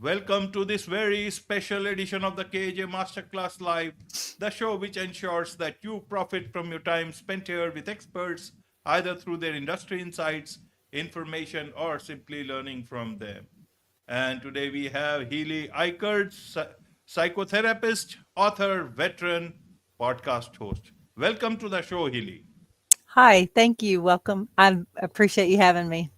Welcome to this very special edition of the KJ Masterclass Live, the show which ensures that you profit from your time spent here with experts, either through their industry insights, information, or simply learning from them. And today we have Healey Ikerd, psychotherapist, author, veteran, podcast host. Welcome to the show, Healey. Hi, thank you. Welcome. I appreciate you having me.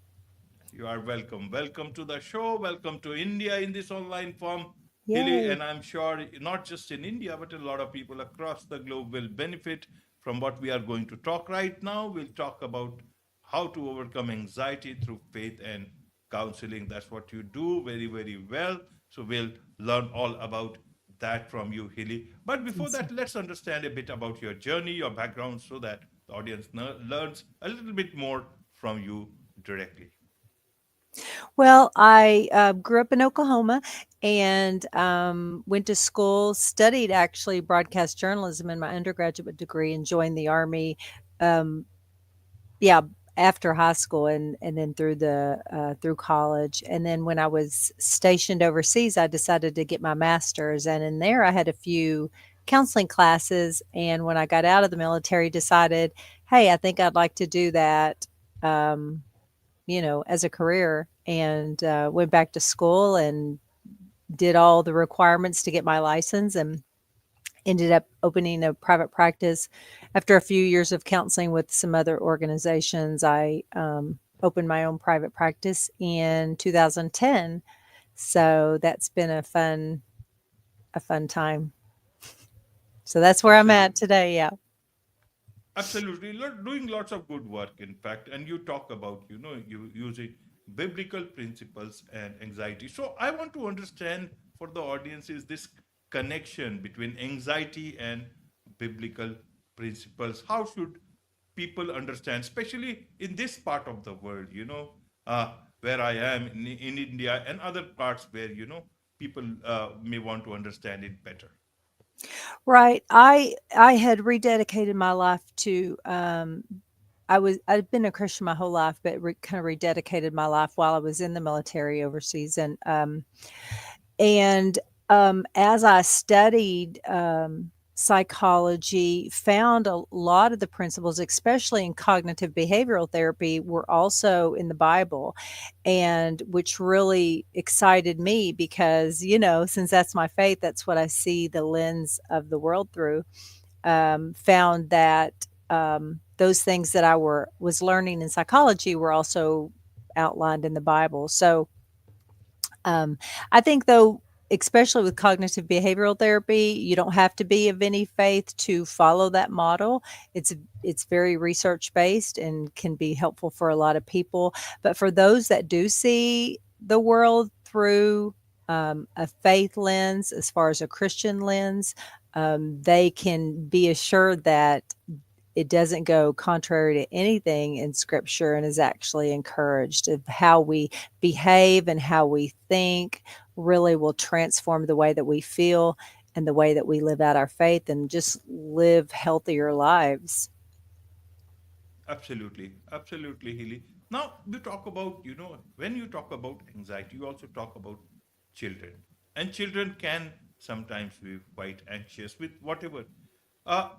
You are welcome. Welcome to the show. Welcome to India in this online form, Hilly. Yay. And I'm sure not just in India, but a lot of people across the globe will benefit from what we are going to talk right now. We'll talk about how to overcome anxiety through faith and counseling. That's what you do very, very well. So we'll learn all about that from you, Hilly. But before Awesome. that, let's understand a bit about your journey, your background, so that the audience learns a little bit more from you directly. Well, I grew up in Oklahoma and went to school, studied actually broadcast journalism in my undergraduate degree, and joined the Army. Um, yeah, after high school and then through college. And then when I was stationed overseas, I decided to get my master's. And in there, I had a few counseling classes. And when I got out of the military, decided, hey, I think I'd like to do that. Um, as a career, and went back to school and did all the requirements to get my license and ended up opening a private practice. After a few years of counseling with some other organizations, I opened my own private practice in 2010. So that's been a fun time. So that's where I'm at Absolutely. today. Yeah. Absolutely. Doing lots of good work, in fact. And you talk about, you using biblical principles and anxiety. So I want to understand for the audience is this connection between anxiety and biblical principles. How should people understand, especially in this part of the world, where I am in India and other parts where, people may want to understand it better. Right. I had rededicated my life to I've been a Christian my whole life, but kind of rededicated my life while I was in the military overseas, and as I studied psychology, found a lot of the principles, especially in cognitive behavioral therapy, were also in the Bible, and which really excited me because since that's my faith, that's what I see the lens of the world through. Found that those things that I was learning in psychology were also outlined in the Bible. So um, I think, though, especially with cognitive behavioral therapy, you don't have to be of any faith to follow that model. It's very research based and can be helpful for a lot of people. But for those that do see the world through a faith lens, as far as a Christian lens, they can be assured that it doesn't go contrary to anything in scripture and is actually encouraged. Of how we behave and how we think really will transform the way that we feel and the way that we live out our faith and just live healthier lives. Absolutely, absolutely, Healy. Now you talk about, when you talk about anxiety, you also talk about children, and children can sometimes be quite anxious with whatever. Uh,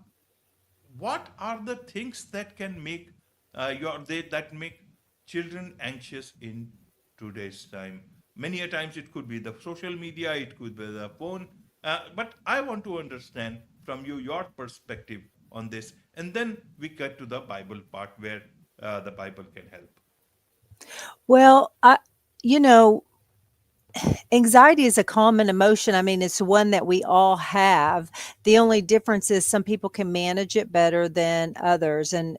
what are the things that can make that make children anxious in today's time? Many a times it could be the social media, it could be the phone, but I want to understand from you your perspective on this, and then we get to the Bible part where the Bible can help. Well, you know, anxiety is a common emotion. I mean, it's one that we all have. The only difference is some people can manage it better than others. And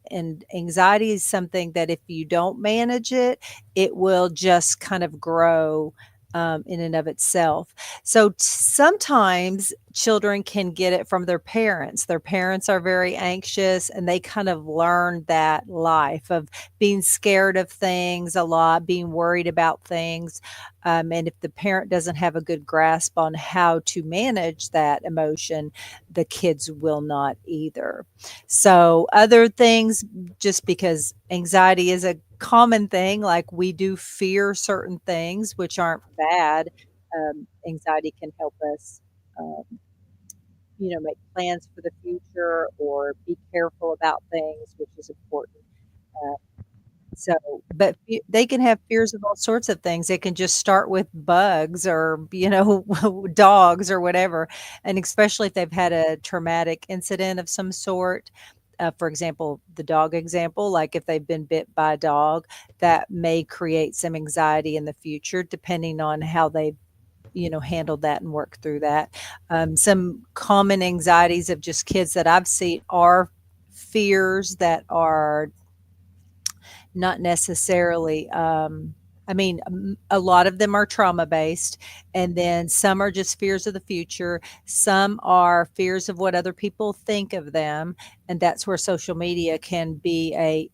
anxiety is something that if you don't manage it, it will just kind of grow in and of itself. So sometimes children can get it from their parents. Their parents are very anxious and they kind of learn that life of being scared of things a lot, being worried about things. And if the parent doesn't have a good grasp on how to manage that emotion, the kids will not either. So, other things, just because anxiety is a common thing, like we do fear certain things, which aren't bad. Anxiety can help us, um, make plans for the future or be careful about things, which is important. Uh, so, but they can have fears of all sorts of things. It can just start with bugs or, dogs or whatever. And especially if they've had a traumatic incident of some sort. For example, the dog example, like if they've been bit by a dog, that may create some anxiety in the future, depending on how they've handled that and worked through that. Some common anxieties of just kids that I've seen are fears that are not necessarily, a lot of them are trauma based, and then some are just fears of the future. Some are fears of what other people think of them, and that's where social media can be a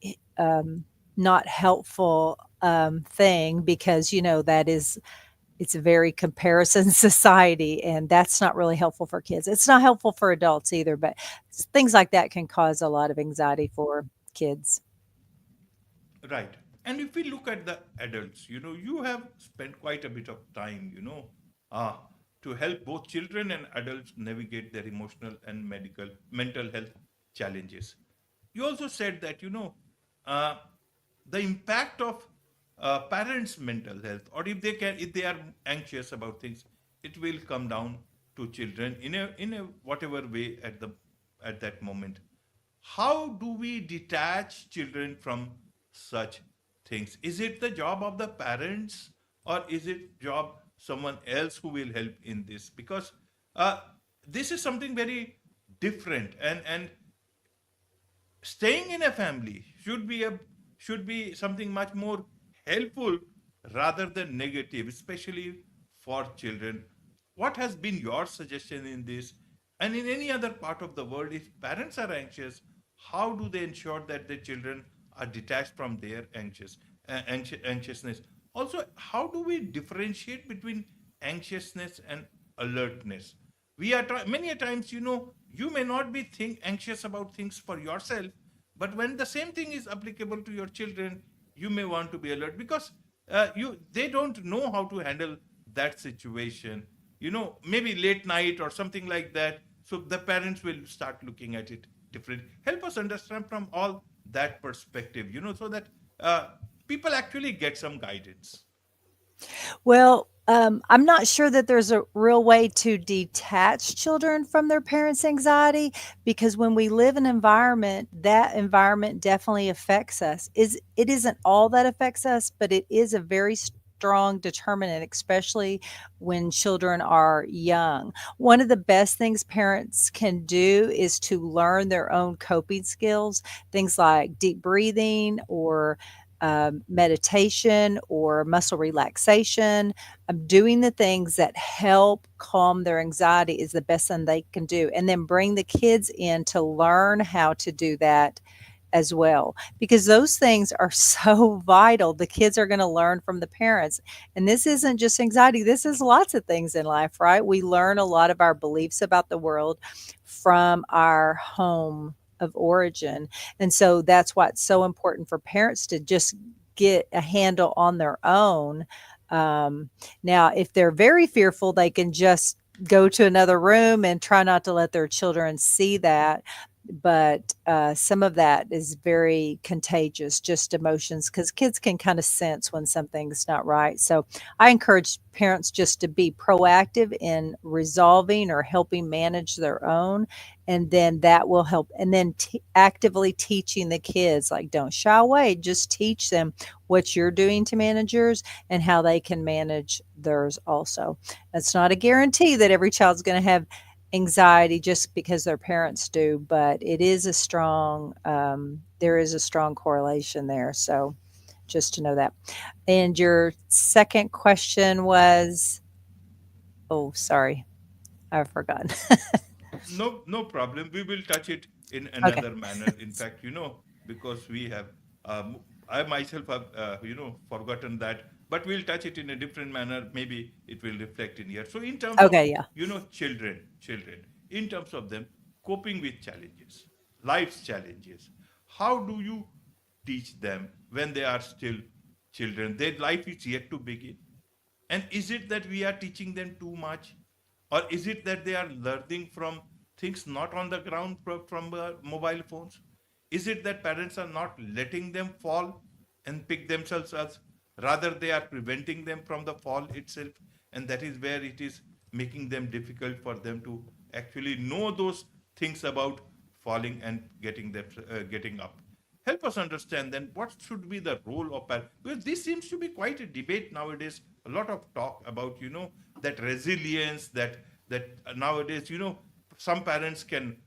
not helpful thing, because that is it's a very comparison society, and that's not really helpful for kids. It's not helpful for adults either, but things like that can cause a lot of anxiety for kids. Right. And if we look at the adults, you have spent quite a bit of time, uh, to help both children and adults navigate their emotional and mental health challenges. You also said that, uh, the impact of parents' mental health, or if they are anxious about things, it will come down to children in a whatever way at that moment. How do we detach children from such things? Is it the job of the parents, or is it job someone else who will help in this? Because uh, this is something very different, and staying in a family should be something much more helpful rather than negative, especially for children. What has been your suggestion in this? And in any other part of the world, if parents are anxious, how do they ensure that their children are detached from their anxiousness? Also, how do we differentiate between anxiousness and alertness? We are many a times, you may not be anxious about things for yourself, but when the same thing is applicable to your children, you may want to be alert, because you they don't know how to handle that situation, maybe late night or something like that. So the parents will start looking at it different. Help us understand from all that perspective, so that uh, people actually get some guidance. Well, I'm not sure that there's a real way to detach children from their parents' anxiety, because when we live in an environment, that environment definitely affects us. It isn't all that affects us, but it is a very strong determinant, especially when children are young. One of the best things parents can do is to learn their own coping skills, things like deep breathing or meditation or muscle relaxation. Doing the things that help calm their anxiety is the best thing they can do. And then bring the kids in to learn how to do that as well, because those things are so vital. The kids are going to learn from the parents. And this isn't just anxiety, this is lots of things in life, right? We learn a lot of our beliefs about the world from our home of origin. And so that's why it's so important for parents to just get a handle on their own. Um, Now, if they're very fearful, they can just go to another room and try not to let their children see that. But some of that is very contagious, just emotions, because kids can kind of sense when something's not right. So I encourage parents just to be proactive in resolving or helping manage their own, and then that will help. And then actively teaching the kids, like, don't shy away, just teach them what you're doing to manage yours and how they can manage theirs also. It's not a guarantee that every child's going to have anxiety just because their parents do, but it is a strong, there is a strong correlation there. So just to know that. And your second question was, oh, sorry, I've forgotten. No problem. We will touch it in Okay. another manner. In fact, because we have, I myself have, forgotten that, but we'll touch it in a different manner. Maybe it will reflect in here. So, in terms of, Okay. Yeah. children, in terms of them coping with challenges, life's challenges, how do you teach them when they are still children? Their life is yet to begin. And is it that we are teaching them too much? Or is it that they are learning from things not on the ground from mobile phones? Is it that parents are not letting them fall and pick themselves up? Rather, they are preventing them from the fall itself. And that is where it is making them difficult for them to actually know those things about falling and getting up. Help us understand then what should be the role of parents, because this seems to be quite a debate nowadays. A lot of talk about that resilience, that nowadays some parents can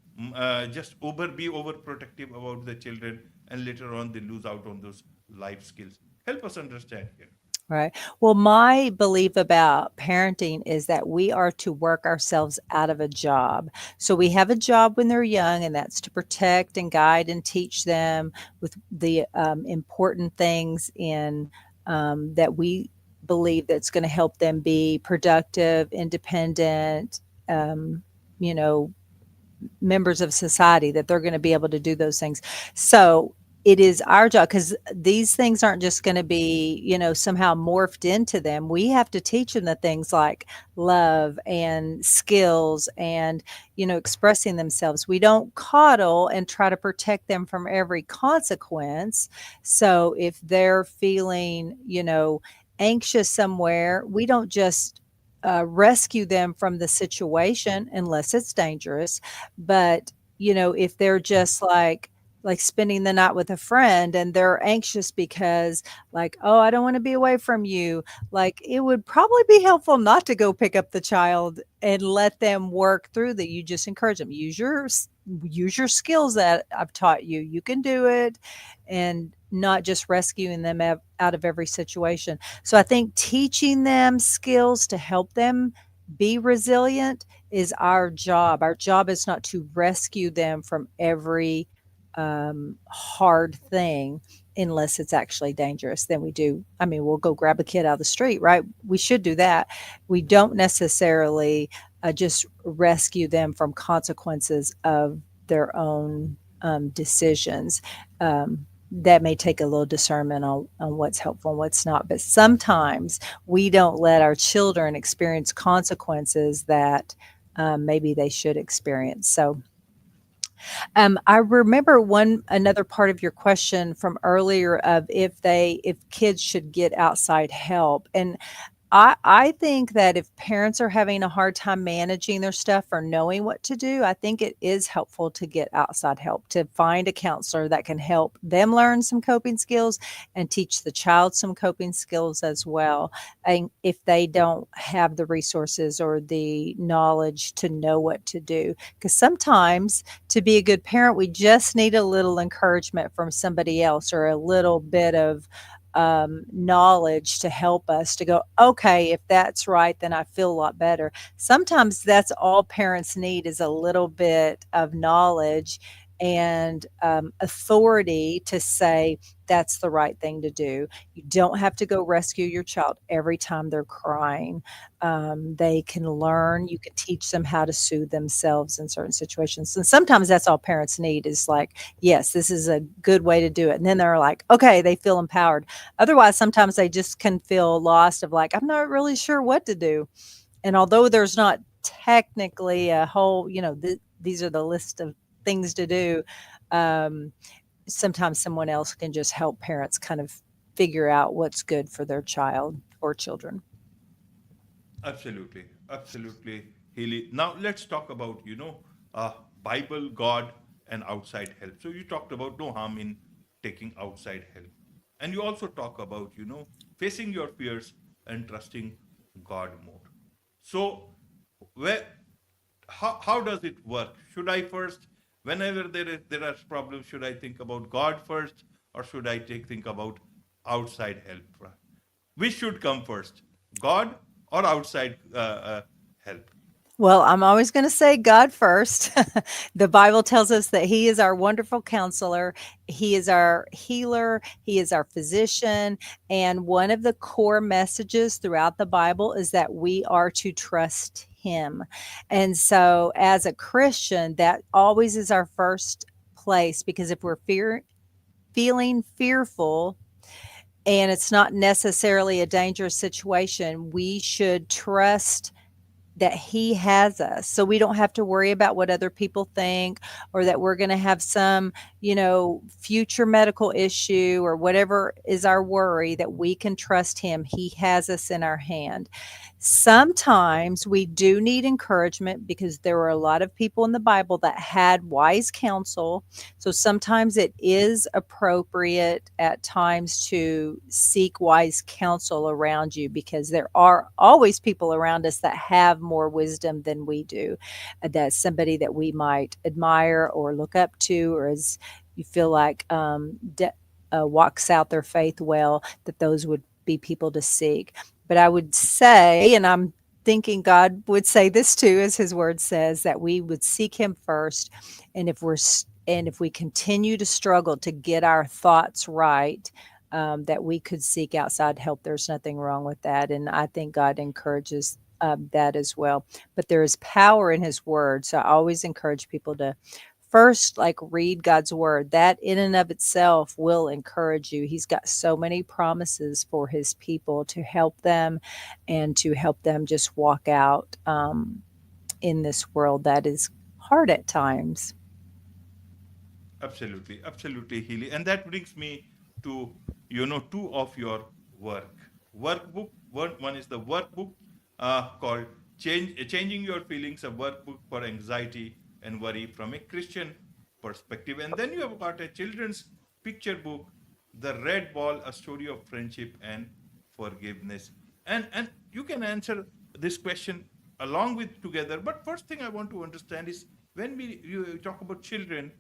just be overprotective about the children, and later on they lose out on those life skills. Help us understand here. Right. Well, my belief about parenting is that we are to work ourselves out of a job. So we have a job when they're young, and that's to protect and guide and teach them with the important things in that we believe that's going to help them be productive, independent, um, you know, members of society, that they're going to be able to do those things. So it is our job, because these things aren't just going to be, somehow morphed into them. We have to teach them the things like love and skills and, expressing themselves. We don't coddle and try to protect them from every consequence. So if they're feeling, anxious somewhere, we don't just rescue them from the situation unless it's dangerous. But, if they're just like spending the night with a friend and they're anxious because like, oh, I don't want to be away from you. Like, it would probably be helpful not to go pick up the child and let them work through that. You just encourage them, use your skills that I've taught you. You can do it, and not just rescuing them out of every situation. So I think teaching them skills to help them be resilient is our job. Our job is not to rescue them from every hard thing unless it's actually dangerous. Then we do. I mean, we'll go grab a kid out of the street, right? We should do that. We don't necessarily just rescue them from consequences of their own decisions. That may take a little discernment on what's helpful and what's not. But sometimes we don't let our children experience consequences that maybe they should experience. So I remember another part of your question from earlier of if kids should get outside help. And I think that if parents are having a hard time managing their stuff or knowing what to do, I think it is helpful to get outside help, to find a counselor that can help them learn some coping skills and teach the child some coping skills as well. And if they don't have the resources or the knowledge to know what to do, because sometimes to be a good parent, we just need a little encouragement from somebody else or a little bit of knowledge to help us to go, okay, if that's right, then I feel a lot better. Sometimes that's all parents need, is a little bit of knowledge and authority to say that's the right thing to do. You don't have to go rescue your child every time they're crying. They can learn, you can teach them how to soothe themselves in certain situations. And sometimes that's all parents need, is like, yes, this is a good way to do it. And then they're like, okay, they feel empowered. Otherwise, sometimes they just can feel lost of like, I'm not really sure what to do. And although there's not technically a whole, these are the list of things to do, um, sometimes someone else can just help parents kind of figure out what's good for their child or children. Absolutely, absolutely, Healy. Now let's talk about uh, Bible, God, and outside help. So you talked about no harm in taking outside help, and you also talk about facing your fears and trusting God more. So where how does it work? Should I first, whenever there are problems, should I think about God first, or should I think about outside help? Which should come first, God or outside help? Well, I'm always going to say God first. The Bible tells us that He is our wonderful counselor. He is our healer. He is our physician. And one of the core messages throughout the Bible is that we are to trust Him. And so, as a Christian, that always is our first place, because if we're feeling fearful, and it's not necessarily a dangerous situation, we should trust that he has us, so we don't have to worry about what other people think, or that we're going to have some, future medical issue or whatever is our worry, that we can trust him. He has us in our hand. Sometimes we do need encouragement, because there were a lot of people in the Bible that had wise counsel. So sometimes it is appropriate at times to seek wise counsel around you, because there are always people around us that have more wisdom than we do. That's somebody that we might admire or look up to, or as you feel like walks out their faith well, that those would be people to seek. But I would say, and I'm thinking God would say this too, as his word says, that we would seek him first. And if we continue to struggle to get our thoughts right, that we could seek outside help. There's nothing wrong with that. And I think God encourages that as well. But there is power in his word. So I always encourage people to first, like, read God's word. That in and of itself will encourage you. He's got so many promises for his people to help them, and to help them just walk out in this world that is hard at times. Absolutely, absolutely, Healy. And that brings me to, two of your work workbook. One is the workbook called Changing Your Feelings, a workbook for anxiety and worry from a Christian perspective. And then you have got a children's picture book, The Red Ball, a story of friendship and forgiveness. And you can answer this question along with together. But first thing I want to understand is, when you talk about children,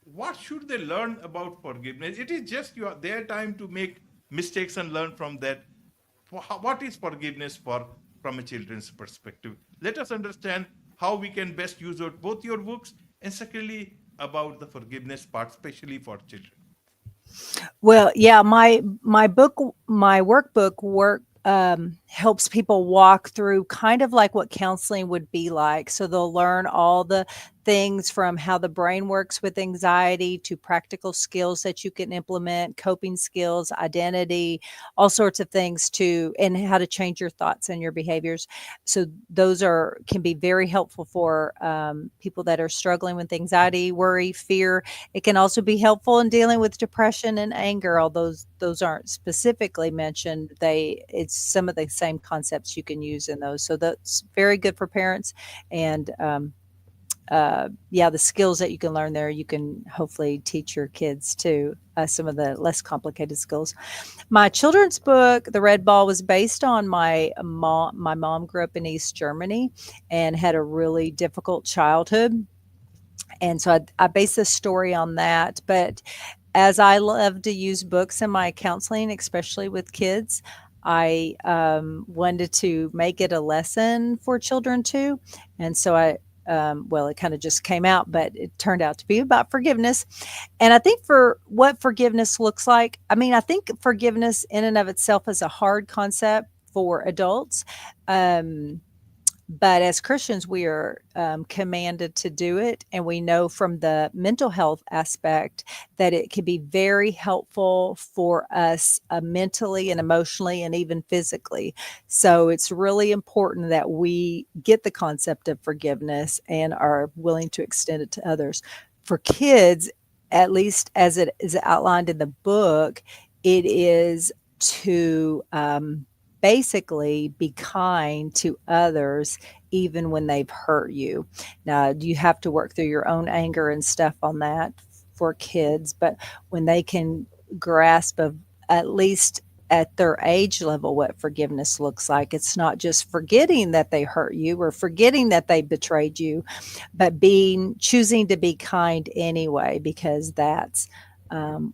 what should they learn about forgiveness? It is just their time to make mistakes and learn from that. What is forgiveness from a children's perspective? Let us understand how we can best use both your books, and secondly about the forgiveness part, especially for children. Well, yeah, my workbook helps people walk through kind of like what counseling would be like. So they'll learn all the things from how the brain works with anxiety, to practical skills that you can implement, coping skills, identity, all sorts of things, and how to change your thoughts and your behaviors. So those can be very helpful for people that are struggling with anxiety, worry, fear. It can also be helpful in dealing with depression and anger, although those aren't specifically mentioned. It's some of the same concepts you can use in those. So that's very good for parents. And yeah, the skills that you can learn there, you can hopefully teach your kids too. Some of the less complicated skills. My children's book, The Red Ball, was based on my mom. My mom grew up in East Germany and had a really difficult childhood, and so I base this story on that. But as I love to use books in my counseling, especially with kids, I wanted to make it a lesson for children too. And so well, it kind of just came out, but it turned out to be about forgiveness. And I think for what forgiveness looks like, I mean, I think forgiveness in and of itself is a hard concept for adults. Um, but as Christians, we are commanded to do it. And we know from the mental health aspect that it can be very helpful for us mentally and emotionally and even physically. So it's really important that we get the concept of forgiveness and are willing to extend it to others. For kids, at least as it is outlined in the book, it is to basically be kind to others even when they've hurt you. Now, you have to work through your own anger and stuff on that for kids, but when they can grasp of, at least at their age level, what forgiveness looks like, it's not just forgetting that they hurt you or forgetting that they betrayed you, but choosing to be kind anyway, because that's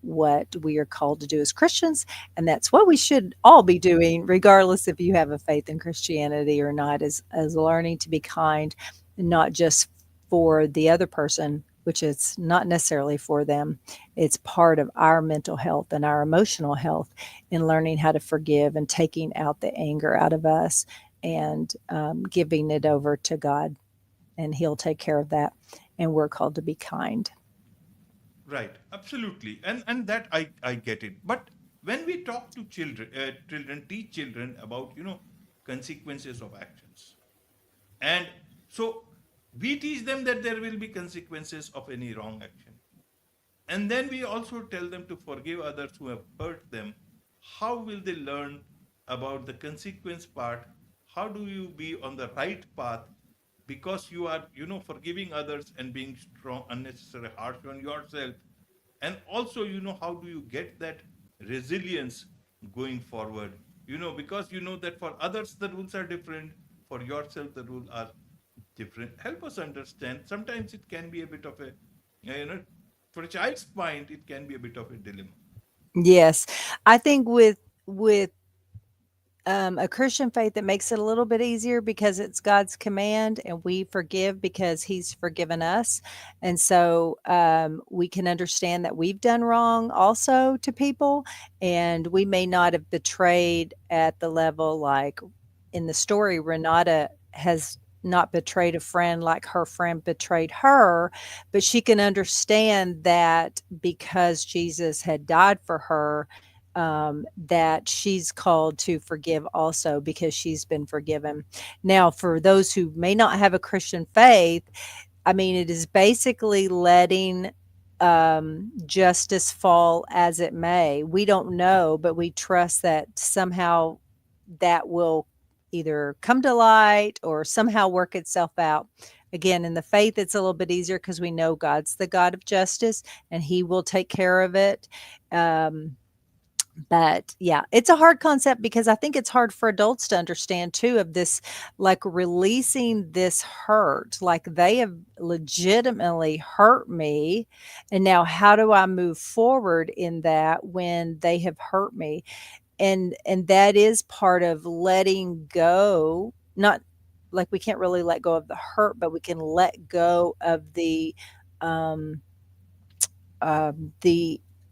what we are called to do as Christians. And that's what we should all be doing, regardless if you have a faith in Christianity or not, as learning to be kind, not just for the other person, which is not necessarily for them. It's part of our mental health and our emotional health in learning how to forgive and taking out the anger out of us, and giving it over to God, and He'll take care of that. And we're called to be kind. Right, absolutely, and that I get it. But when we talk to children teach children about, consequences of actions. And so we teach them that there will be consequences of any wrong action. And then we also tell them to forgive others who have hurt them. How will they learn about the consequence part? How do you be on the right path? Because you are, forgiving others and being strong, unnecessary harsh on yourself. And also, how do you get that resilience going forward? Because you know that for others the rules are different, for yourself the rules are different. Help us understand. Sometimes it can be a bit of a, for a child's mind, it can be a bit of a dilemma. Yes. I think with a Christian faith that makes it a little bit easier because it's God's command and we forgive because He's forgiven us. And so we can understand that we've done wrong also to people, and we may not have betrayed at the level like in the story. Renata has not betrayed a friend like her friend betrayed her, but she can understand that because Jesus had died for her, that she's called to forgive also because she's been forgiven. Now, for those who may not have a Christian faith, I mean, it is basically letting justice fall as it may. We don't know, but we trust that somehow that will either come to light or somehow work itself out. Again, in the faith, it's a little bit easier because we know God's the God of justice and He will take care of it. But yeah, it's a hard concept because I think it's hard for adults to understand too, of this, like releasing this hurt, like they have legitimately hurt me. And now how do I move forward in that when they have hurt me? And that is part of letting go, not like we can't really let go of the hurt, but we can let go of the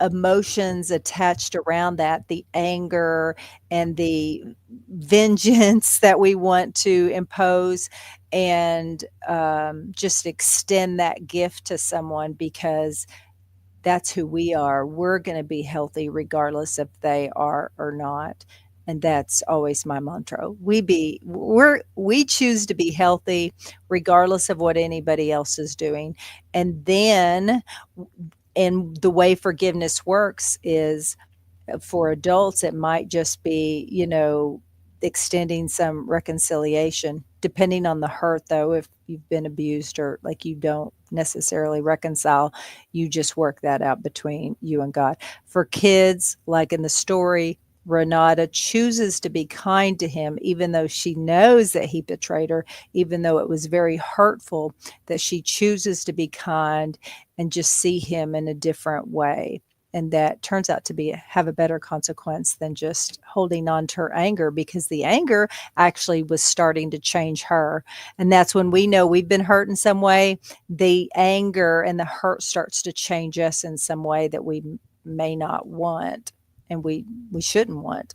emotions attached around that, the anger and the vengeance that we want to impose, and just extend that gift to someone because that's who we are. We're going to be healthy regardless if they are or not. And that's always my mantra. We choose to be healthy regardless of what anybody else is doing. And then and the way forgiveness works is for adults, it might just be, extending some reconciliation, depending on the hurt, though. If you've been abused or like you don't necessarily reconcile, you just work that out between you and God. For kids, like in the story, Renata chooses to be kind to him, even though she knows that he betrayed her, even though it was very hurtful, that she chooses to be kind and just see him in a different way. And that turns out to have a better consequence than just holding on to her anger, because the anger actually was starting to change her. And that's when we know we've been hurt in some way. The anger and the hurt starts to change us in some way that we may not want, and we shouldn't want,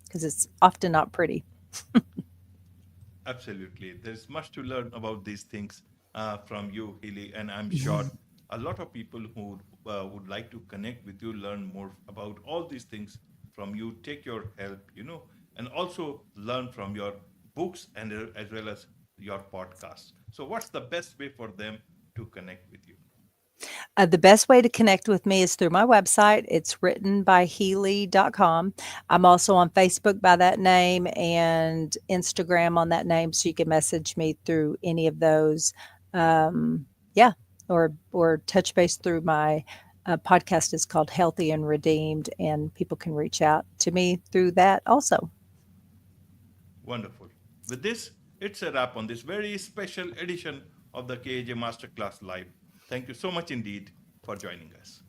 because it's often not pretty. Absolutely. There's much to learn about these things from you, Healy, and I'm sure a lot of people who would like to connect with you, learn more about all these things from you, take your help, and also learn from your books and as well as your podcasts. So, what's the best way for them to connect with you? The best way to connect with me is through my website. It's writtenbyhealey.com. I'm also on Facebook by that name and Instagram on that name, so you can message me through any of those. Yeah, or touch base through my podcast is called Healthy and Redeemed, and people can reach out to me through that also. Wonderful. With this, it's a wrap on this very special edition of the KAJ Masterclass Live. Thank you so much indeed for joining us.